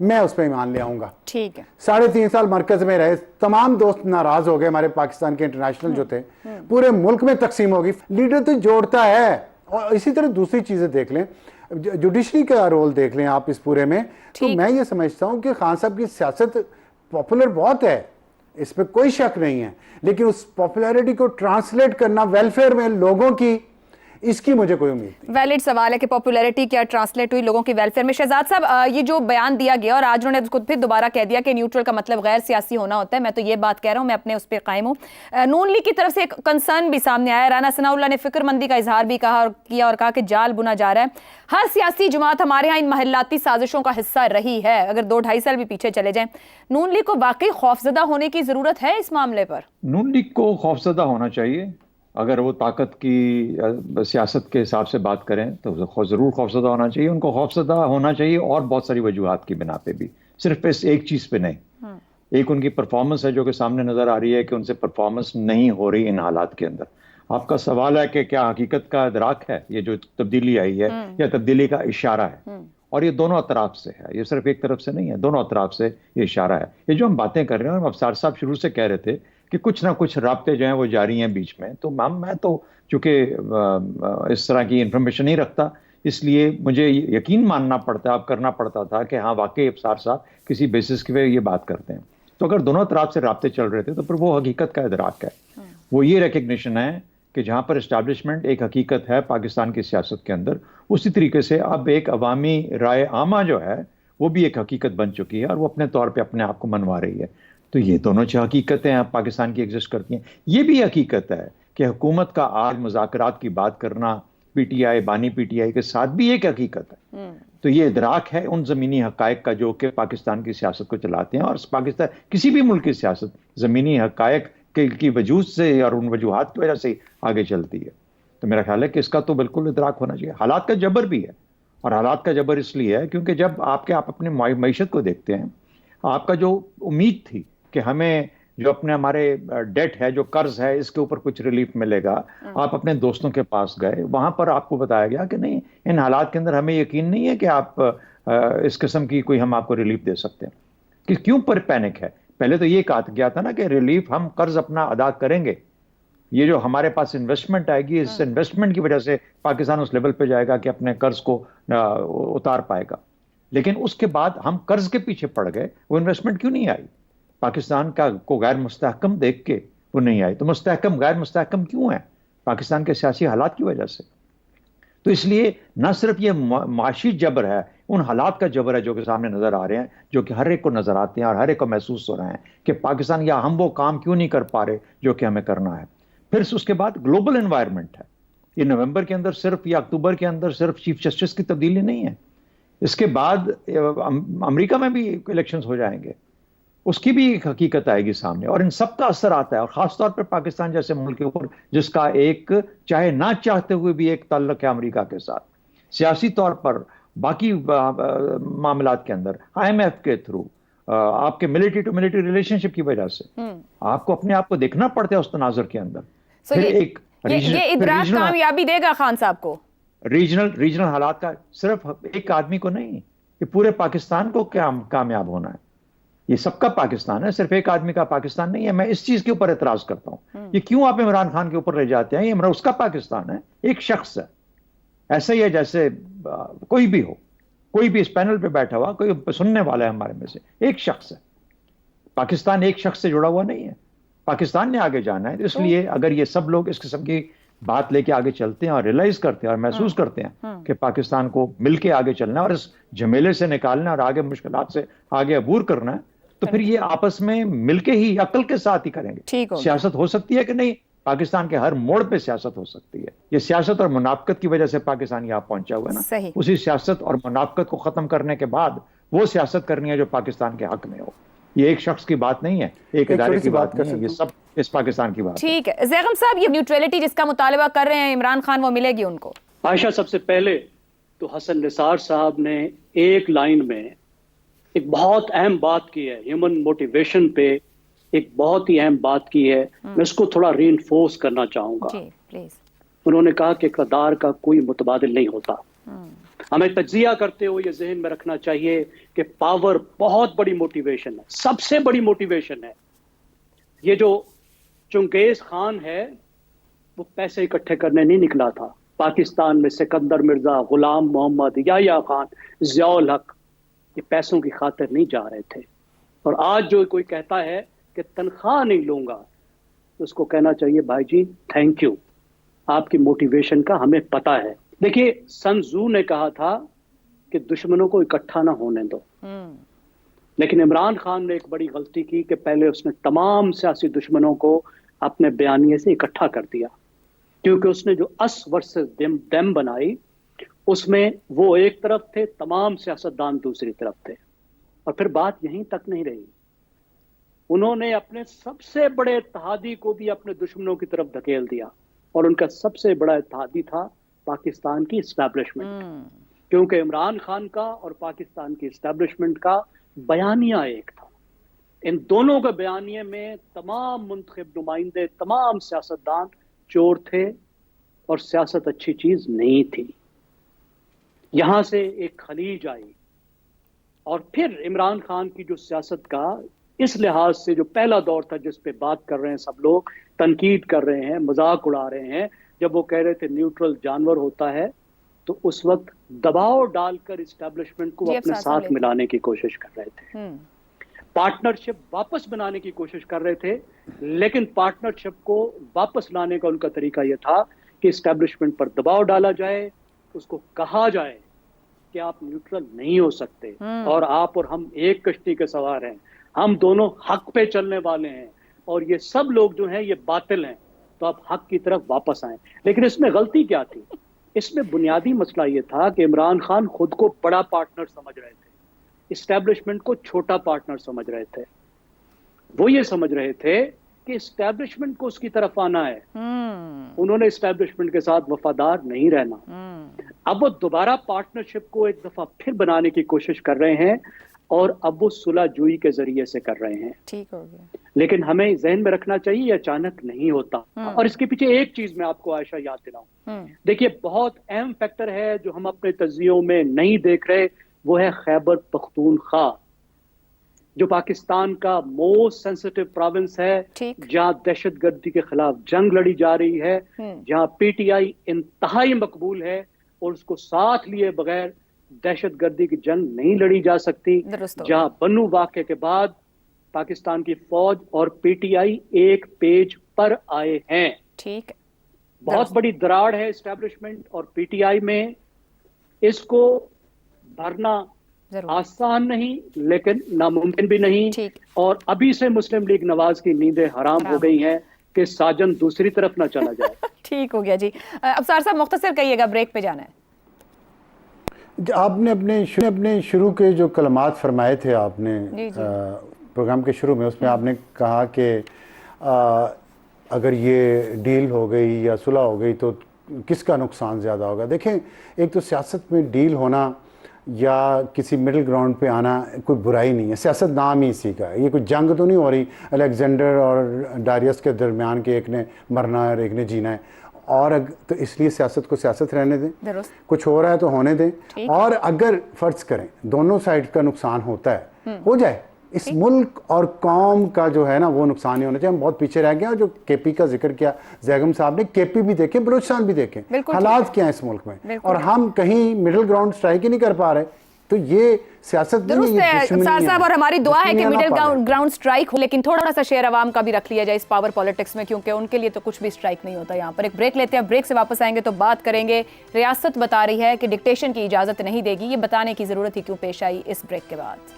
میں اس پہ ایمان لے آؤں گا. ٹھیک ہے. 3.5 سال مرکز میں رہے, تمام دوست ناراض ہو گئے ہمارے پاکستان کے انٹرنیشنل جو تھے, پورے ملک میں تقسیم ہوگی. لیڈر تو جوڑتا ہے. اور اسی طرح دوسری چیزیں دیکھ لیں, جوڈیشری کا رول دیکھ لیں آپ اس پورے میں, تو میں یہ سمجھتا ہوں کہ خان صاحب کی سیاست پاپولر بہت ہے, اس پہ کوئی شک نہیں ہے, لیکن اس پاپولیرٹی کو ٹرانسلیٹ کرنا ویلفیئر میں لوگوں کی, اس کی مجھے کوئی امید نہیں. ویلڈ سوال ہے کہ پاپولیرٹی کیا ٹرانسلیٹ ہوئی لوگوں کی ویلفیئر میں. شہزاد صاحب, یہ جو بیان دیا گیا اور آج انہوں نے خود پھر دوبارہ کہہ دیا کہ نیوٹرل کا مطلب غیر سیاسی ہونا ہوتا ہے, میں تو یہ بات کہہ رہا ہوں, میں اپنے اس پہ قائم ہوں. نون لیگ کی طرف سے ایک کنسرن بھی سامنے آیا. رانا ثناء اللہ نے فکر مندی کا اظہار بھی کہا کہ جال بنا جا رہا ہے. ہر سیاسی جماعت ہمارے ہاں ان محلاتی سازشوں کا حصہ رہی ہے, اگر 2-2.5 سال بھی پیچھے چلے جائیں. نون لیگ کو واقعی خوفزدہ ہونے کی ضرورت ہے اس معاملے پر؟ نون لیگ کو خوفزدہ ہونا چاہیے. اگر وہ طاقت کی سیاست کے حساب سے بات کریں تو ضرور خوفزدہ ہونا چاہیے. ان کو خوفزدہ ہونا چاہیے اور بہت ساری وجوہات کی بنا پہ بھی, صرف اس ایک چیز پہ نہیں. ایک ان کی پرفارمنس ہے جو کہ سامنے نظر آ رہی ہے کہ ان سے پرفارمنس نہیں ہو رہی ان حالات کے اندر. آپ کا سوال ہے کہ کیا حقیقت کا ادراک ہے یہ جو تبدیلی آئی ہے, یا تبدیلی کا اشارہ ہے؟ اور یہ دونوں اطراف سے ہے, یہ صرف ایک طرف سے نہیں ہے, دونوں اطراف سے یہ اشارہ ہے. یہ جو ہم باتیں کر رہے ہیں, اور افسر صاحب شروع سے کہہ رہے تھے کہ کچھ نہ کچھ رابطے جو ہیں وہ جاری ہیں بیچ میں, تو میں تو چونکہ اس طرح کی انفارمیشن نہیں رکھتا, اس لیے مجھے یقین ماننا پڑتا, اب کرنا پڑتا تھا کہ ہاں واقعی افسر صاحب کسی بیسس کے یہ بات کرتے ہیں. تو اگر دونوں طرف سے رابطے چل رہے تھے تو پھر وہ حقیقت کا ادراک ہے, وہ یہ ریکگنیشن ہے کہ جہاں پر اسٹیبلشمنٹ ایک حقیقت ہے پاکستان کی سیاست کے اندر, اسی طریقے سے اب ایک عوامی رائے عامہ جو ہے وہ بھی ایک حقیقت بن چکی ہے, اور وہ اپنے طور پہ اپنے آپ کو منوا رہی ہے. تو یہ دونوں حقیقتیں پاکستان کی ایگزسٹ کرتی ہیں. یہ بھی حقیقت ہے کہ حکومت کا آج مذاکرات کی بات کرنا پی ٹی آئی, بانی پی ٹی آئی کے ساتھ بھی ایک حقیقت ہے. تو یہ ادراک ہے ان زمینی حقائق کا جو کہ پاکستان کی سیاست کو چلاتے ہیں, اور پاکستان کسی بھی ملک کی سیاست زمینی حقائق کی وجود سے اور ان وجوہات کی وجہ سے آگے چلتی ہے. تو میرا خیال ہے کہ اس کا تو بالکل ادراک ہونا چاہیے. حالات کا جبر بھی ہے, اور حالات کا جبر اس لیے ہے کیونکہ جب آپ اپنے معیشت کو دیکھتے ہیں, آپ کا جو امید تھی کہ ہمیں جو ہمارے ڈیٹ ہے, جو قرض ہے, اس کے اوپر کچھ ریلیف ملے گا, آپ اپنے دوستوں کے پاس گئے, وہاں پر آپ کو بتایا گیا کہ نہیں, ان حالات کے اندر ہمیں یقین نہیں ہے کہ آپ اس قسم کی کوئی ہم آپ کو ریلیف دے سکتے ہیں. کہ کیوں پر پینک ہے؟ پہلے تو یہ کہا گیا تھا نا کہ ریلیف ہم قرض اپنا ادا کریں گے, یہ جو ہمارے پاس انویسٹمنٹ آئے گی, اس انویسٹمنٹ کی وجہ سے پاکستان اس لیول پہ جائے گا کہ اپنے قرض کو اتار پائے گا. لیکن اس کے بعد ہم قرض کے پیچھے پڑ گئے, وہ انویسٹمنٹ کیوں نہیں آئی؟ پاکستان کو غیر مستحکم دیکھ کے وہ نہیں آئی. تو مستحکم غیر مستحکم کیوں ہے؟ پاکستان کے سیاسی حالات کی وجہ سے. تو اس لیے نہ صرف یہ معاشی جبر ہے, ان حالات کا جبر ہے جو کہ سامنے نظر آ رہے ہیں, جو کہ ہر ایک کو نظر آتے ہیں اور ہر ایک کو محسوس ہو رہے ہیں کہ پاکستان یا ہم وہ کام کیوں نہیں کر پا رہے جو کہ ہمیں کرنا ہے. پھر اس کے بعد گلوبل انوائرمنٹ ہے. یہ نومبر کے اندر صرف یا اکتوبر کے اندر صرف چیف جسٹس کی تبدیلی نہیں ہے, اس کے بعد امریکہ میں بھی الیکشنز ہو جائیں گے, اس کی بھی ایک حقیقت آئے گی سامنے, اور ان سب کا اثر آتا ہے. اور خاص طور پر پاکستان جیسے ملک کے اوپر جس کا ایک چاہے نہ چاہتے ہوئے بھی ایک تعلق ہے امریکہ کے ساتھ, سیاسی طور پر باقی معاملات کے اندر, آئی ایم ایف کے تھرو, آپ کے ملٹری ٹو ملٹری ریلیشن شپ کی وجہ سے آپ کو اپنے آپ کو دیکھنا پڑتا ہے اس تناظر کے اندر. یہ ادراک کامیابی دے گا خان صاحب کو. ریجنل حالات کا صرف ایک آدمی کو نہیں, یہ پورے پاکستان کو کامیاب ہونا ہے. یہ سب کا پاکستان ہے, صرف ایک آدمی کا پاکستان نہیں ہے. میں اس چیز کے اوپر اعتراض کرتا ہوں, یہ کیوں آپ عمران خان کے اوپر رہ جاتے ہیں؟ یہ اس کا پاکستان ہے, ایک شخص ہے. ایسا ہی ہے جیسے کوئی بھی ہو, کوئی بھی اس پینل پہ بیٹھا ہوا, کوئی سننے والا ہے ہمارے میں سے, ایک شخص ہے. پاکستان ایک شخص سے جڑا ہوا نہیں ہے, پاکستان نے آگے جانا ہے. اس لیے اگر یہ سب لوگ اس قسم کی بات لے کے آگے چلتے ہیں اور ریلائز کرتے ہیں اور محسوس کرتے ہیں کہ پاکستان کو مل کے آگے چلنا ہے اور اس جھمیلے سے نکالنا اور آگے مشکلات سے آگے عبور کرنا ہے, تو پھر یہ آپس میں مل کے ہی عقل کے ساتھ ہی کریں گے. سیاست ہو سکتی ہے کہ نہیں, پاکستان کے ہر موڑ پہ سیاست ہو سکتی ہے. یہ سیاست اور منافقت کی وجہ سے پاکستان یہاں پہنچا ہوا ہے نا, اسی سیاست اور منافقت کو ختم کرنے کے بعد وہ سیاست کرنی ہے جو پاکستان کے حق میں ہو. یہ ایک شخص کی بات نہیں ہے, ایک ادارے کی بات نہیں ہے, یہ سب اس پاکستان کی بات ہے. ٹھیک ہے زیغم صاحب, یہ نیوٹریلٹی جس کا مطالبہ کر رہے ہیں عمران خان, وہ ملے گی ان کو؟ عائشہ, سب سے پہلے تو حسن نثار صاحب نے ایک لائن میں ایک بہت اہم بات کی ہے, ہیومن موٹیویشن پہ ایک بہت ہی اہم بات کی ہے. میں اس کو تھوڑا ری انفورس کرنا چاہوں گا. جی پلیز. انہوں نے کہا کہ اقتدار کا کوئی متبادل نہیں ہوتا. ہمیں تجزیہ کرتے ہوئے یہ ذہن میں رکھنا چاہیے کہ پاور بہت بڑی موٹیویشن ہے، سب سے بڑی موٹیویشن ہے. یہ جو چنگیز خان ہے وہ پیسے اکٹھے کرنے نہیں نکلا تھا. پاکستان میں سکندر مرزا، غلام محمد، یحییٰ خان، ضیاء الحق یہ پیسوں کی خاطر نہیں جا رہے تھے. اور آج جو کوئی کہتا ہے کہ تنخواہ نہیں لوں گا تو اس کو کہنا چاہیے بھائی جی تھینک یو، آپ کی موٹیویشن کا ہمیں پتہ ہے. دیکھیے سن تزو نے کہا تھا کہ دشمنوں کو اکٹھا نہ ہونے دو، لیکن عمران خان نے ایک بڑی غلطی کی کہ پہلے اس نے تمام سیاسی دشمنوں کو اپنے بیانیے سے اکٹھا کر دیا، کیونکہ اس نے جو اس ورسز دم بنائی اس میں وہ ایک طرف تھے، تمام سیاستدان دوسری طرف تھے. اور پھر بات یہیں تک نہیں رہی، انہوں نے اپنے سب سے بڑے اتحادی کو بھی اپنے دشمنوں کی طرف دھکیل دیا، اور ان کا سب سے بڑا اتحادی تھا پاکستان کی اسٹیبلشمنٹ، کیونکہ عمران خان کا اور پاکستان کی اسٹیبلشمنٹ کا بیانیہ ایک تھا. ان دونوں کے بیانیے میں تمام منتخب نمائندے، تمام سیاستدان چور تھے اور سیاست اچھی چیز نہیں تھی. یہاں سے ایک خلیج آئی، اور پھر عمران خان کی جو سیاست کا اس لحاظ سے جو پہلا دور تھا جس پہ بات کر رہے ہیں سب لوگ، تنقید کر رہے ہیں، مذاق اڑا رہے ہیں، جب وہ کہہ رہے تھے نیوٹرل جانور ہوتا ہے، تو اس وقت دباؤ ڈال کر اسٹیبلشمنٹ کو اپنے ساتھ ملانے کی کوشش کر رہے تھے، پارٹنرشپ واپس بنانے کی کوشش کر رہے تھے. لیکن پارٹنرشپ کو واپس لانے کا ان کا طریقہ یہ تھا کہ اسٹیبلشمنٹ پر دباؤ ڈالا جائے، اس کو کہا جائے کہ آپ نیوٹرل نہیں ہو سکتے، اور آپ اور ہم ایک کشتی کے سوار ہیں، ہم دونوں حق پہ چلنے والے ہیں، اور یہ سب لوگ جو ہیں یہ باطل ہیں، تو آپ حق کی طرف واپس آئیں. لیکن اس میں غلطی کیا تھی؟ اس میں بنیادی مسئلہ یہ تھا کہ عمران خان خود کو بڑا پارٹنر سمجھ رہے تھے، اسٹیبلشمنٹ کو چھوٹا پارٹنر سمجھ رہے تھے. وہ یہ سمجھ رہے تھے کہ اسٹیبلشمنٹ کو اس کی طرف آنا ہے، انہوں نے اسٹیبلشمنٹ کے ساتھ وفادار نہیں رہنا. اب وہ دوبارہ پارٹنرشپ کو ایک دفعہ پھر بنانے کی کوشش کر رہے ہیں، اور اب وہ صلح جوئی کے ذریعے سے کر رہے ہیں. ٹھیک ہو گیا. لیکن ہمیں ذہن میں رکھنا چاہیے یہ اچانک نہیں ہوتا. اور اس کے پیچھے ایک چیز میں آپ کو عائشہ یاد دلاؤں. دیکھیے بہت اہم فیکٹر ہے جو ہم اپنے تجزیوں میں نہیں دیکھ رہے، وہ ہے خیبر پختونخوا، جو پاکستان کا موسٹ سینسٹیو پروونس ہے، جہاں دہشت گردی کے خلاف جنگ لڑی جا رہی ہے، جہاں پی ٹی آئی انتہائی مقبول ہے، اور اس کو ساتھ لیے بغیر دہشت گردی کی جنگ نہیں لڑی جا سکتی، جہاں بنو واقعے کے بعد پاکستان کی فوج اور پی ٹی آئی ایک پیج پر آئے ہیں. ٹھیک، بہت بڑی دراڑ ہے اسٹیبلشمنٹ اور پی ٹی آئی میں، اس کو بھرنا آسان نہیں لیکن ناممکن بھی نہیں. اور ابھی سے مسلم لیگ نواز کی نیندیں حرام ہو گئی ہیں کہ ساجن دوسری طرف نہ چلا جائے. ٹھیک ہو گیا جی. ابصار صاحب مختصر کہیے گا، بریک پہ جانا ہے. آپ نے اپنے شروع کے جو کلمات فرمائے تھے آپ نے پروگرام کے شروع میں، اس میں آپ نے کہا کہ اگر یہ ڈیل ہو گئی یا صلح ہو گئی تو کس کا نقصان زیادہ ہوگا. دیکھیں، ایک تو سیاست میں ڈیل ہونا یا کسی مڈل گراؤنڈ پہ آنا کوئی برائی نہیں ہے، سیاست نام ہی اسی کا ہے. یہ کوئی جنگ تو نہیں ہو رہی الیگزینڈر اور ڈائریس کے درمیان کہ ایک نے مرنا ہے اور ایک نے جینا ہے. اور تو اس لیے سیاست کو سیاست رہنے دیں، کچھ ہو رہا ہے تو ہونے دیں. اور اگر فرض کریں دونوں سائڈ کا نقصان ہوتا ہے، ہو جائے. اس ملک اور قوم کا جو ہے نا وہ نقصان نہیں ہونا چاہیے. ہم بہت پیچھے رہ گئے ہیں. جو کے پی کا ذکر کیا زیگم صاحب نے، کے پی بھی دیکھیں، بلوچستان بھی دیکھیں، حالات کیا ہیں اس ملک میں، اور ہم کہیں مڈل گراؤنڈ سٹرائک ہی نہیں کر پا رہے. تو یہ سیاست درست ہے ابصار صاحب، اور ہماری دعا ہے کہ مڈل گراؤنڈ سٹرائک ہو، لیکن تھوڑا سا شیئر عوام کا بھی رکھ لیا جائے اس پاور پالیٹکس میں، کیونکہ ان کے لیے تو کچھ بھی سٹرائک نہیں ہوتا. یہاں پر ایک بریک لیتے ہیں، بریک سے واپس آئیں گے تو بات کریں گے. ریاست بتا رہی ہے کہ ڈکٹیشن کی اجازت نہیں دے گی، یہ بتانے کی ضرورت ہی کیوں پیش آئی اس بریک کے بعد.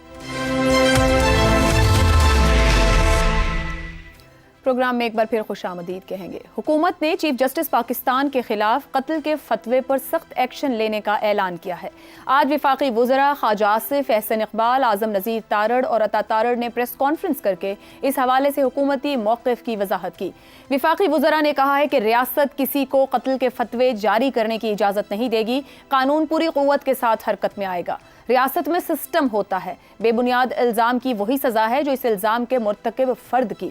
پروگرام میں ایک بار پھر خوش آمدید کہیں گے. حکومت نے چیف جسٹس پاکستان کے خلاف قتل کے فتوے پر سخت ایکشن لینے کا اعلان کیا ہے. آج وفاقی وزراء خواجہ آصف، احسن اقبال، اعظم نذیر تارڑ اور عطا تارڑ نے پریس کانفرنس کر کے اس حوالے سے حکومتی موقف کی وضاحت کی. وفاقی وزراء نے کہا ہے کہ ریاست کسی کو قتل کے فتوے جاری کرنے کی اجازت نہیں دے گی. قانون پوری قوت کے ساتھ حرکت میں آئے گا. ریاست میں سسٹم ہوتا ہے، بے بنیاد الزام کی وہی سزا ہے جو اس الزام کے مرتکب فرد کی.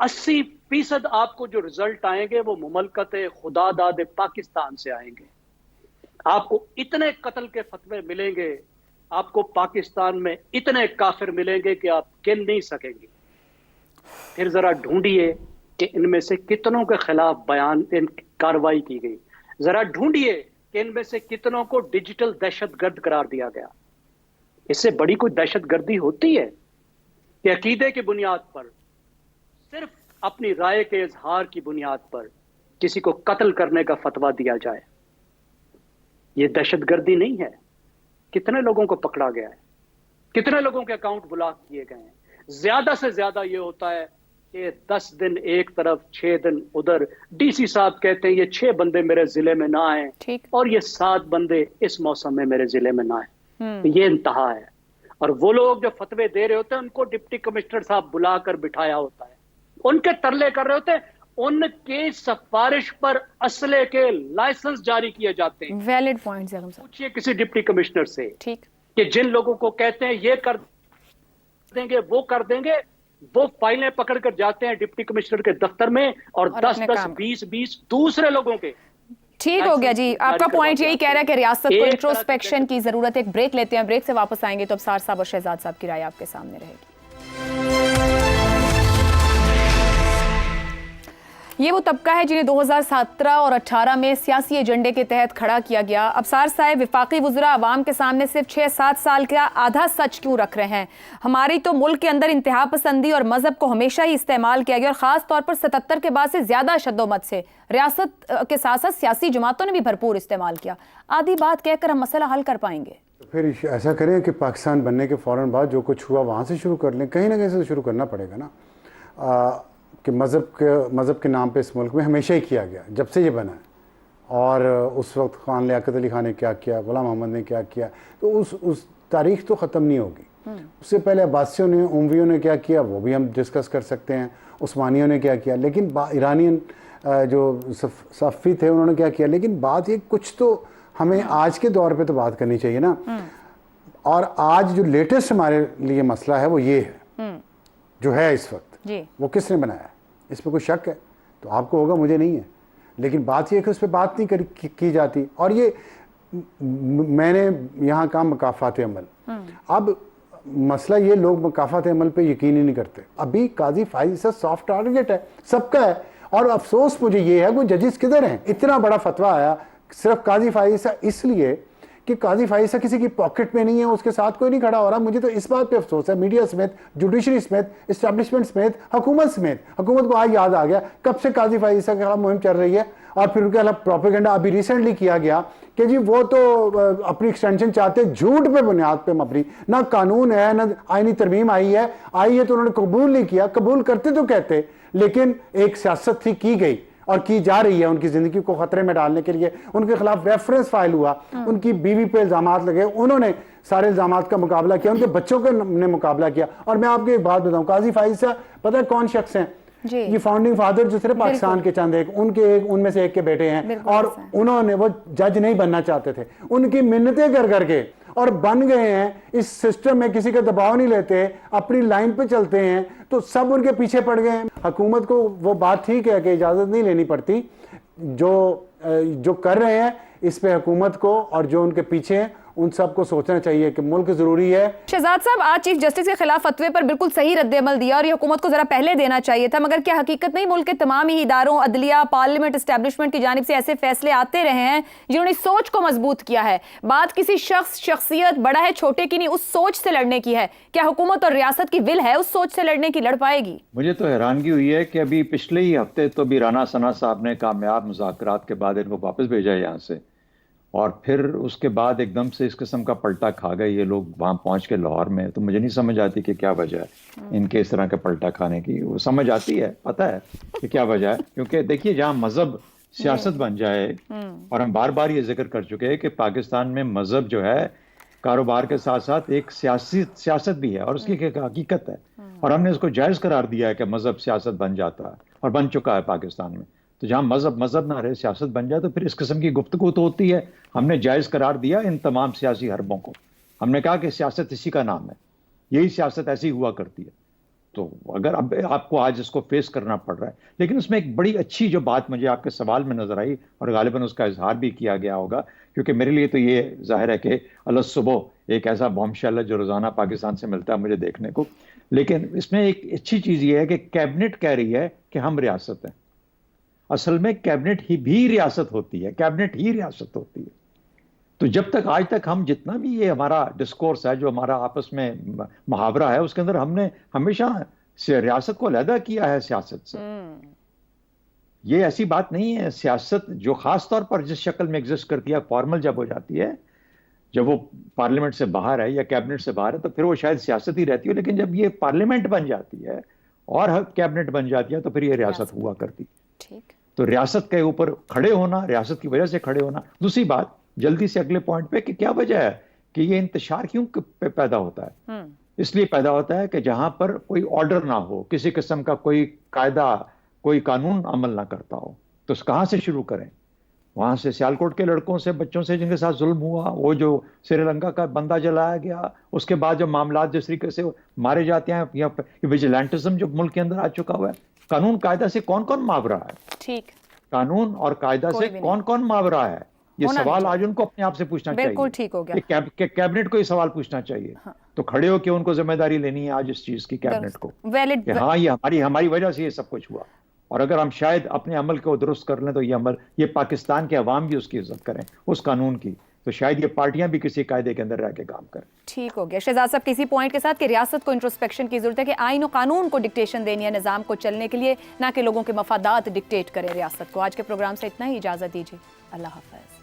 80% آپ کو جو رزلٹ آئیں گے وہ مملکت خدا داد پاکستان سے آئیں گے. آپ کو اتنے قتل کے فتوے ملیں گے, آپ کو پاکستان میں اتنے کافر ملیں گے کہ آپ گن نہیں سکیں گے. پھر ذرا ڈھونڈیے کہ ان میں سے کتنوں کے خلاف کاروائی کی گئی. ذرا ڈھونڈیے کہ ان میں سے کتنوں کو ڈیجیٹل دہشت گرد قرار دیا گیا. اس سے بڑی کوئی دہشت گردی ہوتی ہے کہ عقیدے کی بنیاد پر, صرف اپنی رائے کے اظہار کی بنیاد پر کسی کو قتل کرنے کا فتویٰ دیا جائے؟ یہ دہشت گردی نہیں ہے. کتنے لوگوں کو پکڑا گیا ہے, کتنے لوگوں کے اکاؤنٹ بلاک کیے گئے ہیں. زیادہ سے زیادہ یہ ہوتا ہے کہ 10 دن ایک طرف 6 دن ادھر. ڈی سی صاحب کہتے ہیں یہ 6 بندے میرے ضلع میں نہ آئیں اور یہ 7 بندے اس موسم میں میرے ضلع میں نہ آئیں. یہ انتہا ہے. اور وہ لوگ جو فتوے دے رہے ہوتے ہیں ان کو ڈپٹی کمشنر صاحب بلا کر بٹھایا ہوتا ہے, ان کے ترلے کر رہے ہوتے ہیں, ان کی سفارش پر اسلحے کے لائسنس جاری کیے جاتے ہیں. ویلڈ پوائنٹ ہے. پوچھئے کسی ڈپٹی کمشنر سے ٹھیک کہ جن لوگوں کو کہتے ہیں یہ کر دیں گے وہ کر دیں گے, وہ فائلیں پکڑ کر جاتے ہیں ڈپٹی کمشنر کے دفتر میں اور 10-10 20-20 دوسرے لوگوں کے. ٹھیک ہو گیا جی, آپ کا پوائنٹ یہی کہہ رہا ہے کہ ریاست کو انٹروسپیکشن کی ضرورت ہے. ایک بریک لیتے ہیں, بریک سے واپس آئیں گے تو ابصار صاحب اور شہزاد صاحب کی رائے آپ کے سامنے رہے گی. یہ وہ طبقہ ہے جنہیں 2017 اور 18 میں سیاسی ایجنڈے کے تحت کھڑا کیا گیا. ابصار صاحب, وفاقی وزراء عوام کے سامنے صرف 6-7 سال کا آدھا سچ کیوں رکھ رہے ہیں؟ ہماری تو ملک کے اندر انتہا پسندی اور مذہب کو ہمیشہ ہی استعمال کیا گیا, اور خاص طور پر 77 کے بعد سے زیادہ شد و مت سے ریاست کے ساتھ ساتھ سیاسی جماعتوں نے بھی بھرپور استعمال کیا. آدھی بات کہہ کر ہم مسئلہ حل کر پائیں گے؟ پھر ایسا کریں کہ پاکستان بننے کے فوراً بعد جو کچھ ہوا وہاں سے شروع کر لیں. کہیں نہ کہیں سے شروع کرنا پڑے گا نا, کہ مذہب کے نام پہ اس ملک میں ہمیشہ ہی کیا گیا جب سے یہ بنا ہے. اور اس وقت خان لیاقت علی خان نے کیا کیا, غلام محمد نے کیا کیا, تو اس تاریخ تو ختم نہیں ہوگی. اس سے پہلے عباسیوں نے, امویوں نے کیا کیا وہ بھی ہم ڈسکس کر سکتے ہیں, عثمانیوں نے کیا کیا, لیکن ایرانین جو صفی تھے انہوں نے کیا کیا. لیکن بات یہ کچھ تو ہمیں آج کے دور پہ تو بات کرنی چاہیے نا. اور آج جو لیٹسٹ ہمارے لیے مسئلہ ہے وہ یہ ہے جو ہے اس وقت, وہ کس نے بنایا ہے؟ اس پہ کوئی شک ہے تو آپ کو ہوگا, مجھے نہیں ہے. لیکن بات یہ ہے کہ اس پہ بات نہیں کی جاتی. اور یہ میں نے یہاں کہا مکافات عمل. اب مسئلہ یہ, لوگ مکافات عمل پہ یقین ہی نہیں کرتے. ابھی قاضی فائز عیسیٰ سافٹ ٹارگٹ ہے, سب کا ہے. اور افسوس مجھے یہ ہے کہ ججز کدھر ہیں؟ اتنا بڑا فتویٰ آیا صرف قاضی فائز عیسیٰ اس لیے کہ قاضی فائز عیسیٰ کسی کی پاکٹ میں نہیں ہے, اس کے ساتھ کوئی نہیں کھڑا ہو رہا. مجھے تو اس بات پہ افسوس ہے, میڈیا سمیت, جوڈیشری سمیت, اسٹیبلشمنٹ سمیت, حکومت کو آج یاد آ گیا کب سے قاضی فائز عیسیٰ کے خلاف مہم چل رہی ہے. اور پھر ان کے خلاف پروپیگنڈا ابھی ریسنٹلی کیا گیا کہ جی وہ تو اپنی ایکسٹینشن چاہتے, جھوٹ پہ بنیاد پہ مبنی. نہ قانون ہے نہ آئینی ترمیم آئی ہے تو انہوں نے قبول نہیں کیا. قبول کرتے تو کہتے, لیکن ایک سیاست تھی کی گئی اور کی جا رہی ہے ان کی زندگی کو خطرے میں ڈالنے کے لیے. ان کے خلاف ریفرنس فائل ہوا, ان کی بیوی پہ الزامات لگے, انہوں نے سارے الزامات کا مقابلہ کیا, ان کے بچوں کے نے مقابلہ کیا. اور میں آپ کو ایک بات بتاؤں, قاضی فائز صاحب پتہ ہے کون شخص ہیں؟ یہ فاؤنڈنگ فادر جو صرف پاکستان کے چند ایک ان میں سے ایک کے بیٹے ہیں, اور انہوں نے, وہ جج نہیں بننا چاہتے تھے, ان کی منتیں کر کے اور بن گئے ہیں. اس سسٹم میں کسی کا دباؤ نہیں لیتے, اپنی لائن پہ چلتے ہیں, تو سب ان کے پیچھے پڑ گئے ہیں. حکومت کو وہ بات ٹھیک ہے کہ اجازت نہیں لینی پڑتی, جو کر رہے ہیں اس پہ حکومت کو اور جو ان کے پیچھے ہیں ان سب کو سوچنا چاہیے کہ ملک ضروری ہے. شہزاد صاحب, آج چیف جسٹس کے خلاف فتوے پر بالکل صحیح رد عمل دیا اور یہ حکومت کو ذرا پہلے دینا چاہیے تھا, مگر کیا حقیقت نہیں ملک کے تمام ہی اداروں, عدلیہ, پارلیمنٹ, اسٹیبلشمنٹ کی جانب سے ایسے فیصلے آتے رہے ہیں جنہوں نے سوچ کو مضبوط کیا ہے. بات کسی شخصیت, بڑا ہے چھوٹے کی نہیں, اس سوچ سے لڑنے کی ہے. کیا حکومت اور ریاست کی ول ہے اس سوچ سے لڑنے کی, لڑ پائے گی؟ مجھے تو حیرانگی ہوئی ہے کہ ابھی پچھلے ہی ہفتے تو بھی رانا ثنا صاحب نے کامیاب مذاکرات کے بعد ان کو واپس بھیجا یہاں سے, اور پھر اس کے بعد ایک دم سے اس قسم کا پلٹا کھا گئے یہ لوگ وہاں پہنچ کے لاہور میں. تو مجھے نہیں سمجھ آتی کہ کیا وجہ ہے ان کے اس طرح کا پلٹا کھانے کی. وہ سمجھ آتی ہے, پتہ ہے کہ کیا وجہ ہے, کیونکہ دیکھیے جہاں مذہب سیاست بن جائے, اور ہم بار بار یہ ذکر کر چکے ہیں کہ پاکستان میں مذہب جو ہے کاروبار کے ساتھ ساتھ ایک سیاست بھی ہے اور اس کی ایک حقیقت ہے, اور ہم نے اس کو جائز قرار دیا ہے کہ مذہب سیاست بن جاتا ہے اور بن چکا ہے پاکستان میں. تو جہاں مذہب نہ رہے, سیاست بن جائے, تو پھر اس قسم کی گفتگو تو ہوتی ہے. ہم نے جائز قرار دیا ان تمام سیاسی حربوں کو. ہم نے کہا کہ سیاست اسی کا نام ہے, یہی سیاست ایسی ہوا کرتی ہے. تو اگر اب آپ کو آج اس کو فیس کرنا پڑ رہا ہے، لیکن اس میں ایک بڑی اچھی جو بات مجھے آپ کے سوال میں نظر آئی اور غالباً اس کا اظہار بھی کیا گیا ہوگا، کیونکہ میرے لیے تو یہ ظاہر ہے کہ الصبح ایک ایسا بام شیل ہے جو روزانہ پاکستان سے ملتا ہے مجھے دیکھنے کو، لیکن اس میں ایک اچھی چیز یہ ہے کہ کیبنٹ کہہ رہی ہے کہ ہم ریاست ہیں. اصل میں کیبنٹ ہی بھی ریاست ہوتی ہے، کیبنٹ ہی ریاست ہوتی ہے. تو جب تک آج تک ہم جتنا بھی یہ ہمارا ڈسکورس ہے جو ہمارا آپس میں محاورہ ہے اس کے اندر ہم نے ہمیشہ ریاست کو علیحدہ کیا ہے سیاست سے. یہ ایسی بات نہیں ہے. سیاست جو خاص طور پر جس شکل میں ایگزسٹ کرتی ہے فارمل جب ہو جاتی ہے، جب وہ پارلیمنٹ سے باہر ہے یا کیبنٹ سے باہر ہے تو پھر وہ شاید سیاست ہی رہتی ہے، لیکن جب یہ پارلیمنٹ بن جاتی ہے اور کیبنٹ بن جاتی ہے تو پھر یہ ریاست ہوا کرتی. ٹھیک. تو ریاست کے اوپر کھڑے ہونا، ریاست کی وجہ سے کھڑے ہونا. دوسری بات جلدی سے اگلے پوائنٹ پہ کہ کیا وجہ ہے کہ یہ انتشار کیوں پیدا ہوتا ہے؟ اس لیے پیدا ہوتا ہے کہ جہاں پر کوئی آرڈر نہ ہو، کسی قسم کا کوئی قاعدہ، کوئی قانون عمل نہ کرتا ہو، تو اس کہاں سے شروع کریں؟ وہاں سے سیالکوٹ کے لڑکوں سے، بچوں سے جن کے ساتھ ظلم ہوا، وہ جو سری لنکا کا بندہ جلایا گیا، اس کے بعد جو معاملات جس طریقے سے مارے جاتے ہیں، یا ویجیلنٹزم جو ملک کے اندر آ چکا ہوا ہے. قانون قاعدہ سے کون کون ماور رہا ہے؟ ٹھیک. قانون اور قاعدہ سے کون کون ماور رہا ہے؟ یہ سوال آج ان کو اپنے آپ سے پوچھنا چاہیے. بالکل ٹھیک ہو گیا. کہ کیبنٹ کو یہ سوال پوچھنا چاہیے. تو کھڑے ہو کے ان کو ذمہ داری لینی ہے آج اس چیز کی کیبنٹ کو کہ ہاں یہ ہماری وجہ سے یہ سب کچھ ہوا، اور اگر ہم شاید اپنے عمل کو درست کر لیں تو یہ پاکستان کے عوام بھی اس کی عزت کریں اس قانون کی، تو شاید یہ پارٹیاں بھی کسی قاعدے کے اندر رہ کے کام کریں. ٹھیک ہو گیا. شہزاد صاحب کسی پوائنٹ کے ساتھ کہ ریاست کو انٹروسپیکشن کی ضرورت ہے کہ آئین و قانون کو ڈکٹیشن دینی ہے نظام کو چلنے کے لیے، نہ کہ لوگوں کے مفادات ڈکٹیٹ کرے ریاست کو. آج کے پروگرام سے اتنا ہی، اجازت دیجیے. اللہ حافظ.